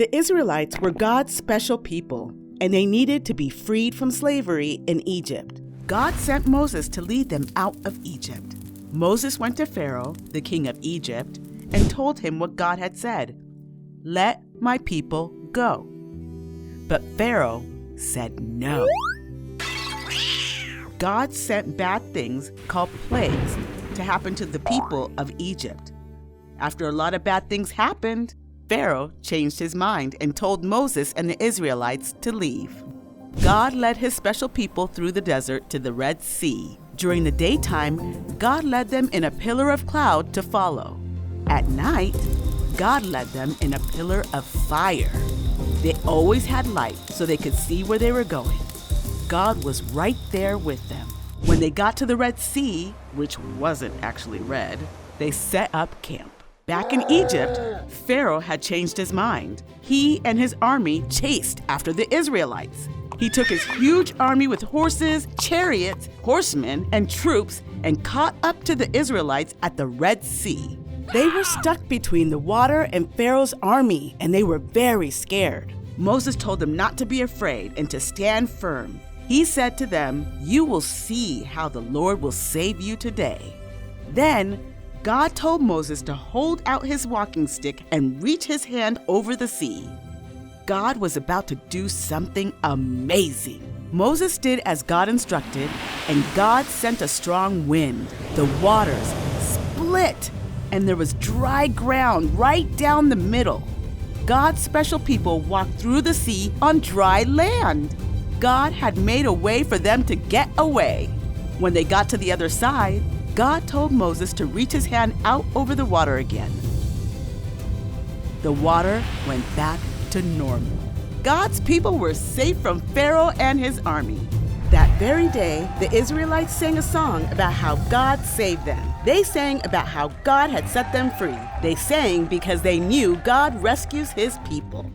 The Israelites were God's special people, and they needed to be freed from slavery in Egypt. God sent Moses to lead them out of Egypt. Moses went to Pharaoh, the king of Egypt, and told him what God had said. "Let my people go." But Pharaoh said no. God sent bad things called plagues to happen to the people of Egypt. After a lot of bad things happened, Pharaoh changed his mind and told Moses and the Israelites to leave. God led his special people through the desert to the Red Sea. During the daytime, God led them in a pillar of cloud to follow. At night, God led them in a pillar of fire. They always had light so they could see where they were going. God was right there with them. When they got to the Red Sea, which wasn't actually red, they set up camp. Back in Egypt, Pharaoh had changed his mind. He and his army chased after the Israelites. He took his huge army with horses, chariots, horsemen, and troops and caught up to the Israelites at the Red Sea. They were stuck between the water and Pharaoh's army, and they were very scared. Moses told them not to be afraid and to stand firm. He said to them, "You will see how the Lord will save you today." Then God told Moses to hold out his walking stick and reach his hand over the sea. God was about to do something amazing. Moses did as God instructed, and God sent a strong wind. The waters split, and there was dry ground right down the middle. God's special people walked through the sea on dry land. God had made a way for them to get away. When they got to the other side, God told Moses to reach his hand out over the water again. The water went back to normal. God's people were safe from Pharaoh and his army. That very day, the Israelites sang a song about how God saved them. They sang about how God had set them free. They sang because they knew God rescues his people.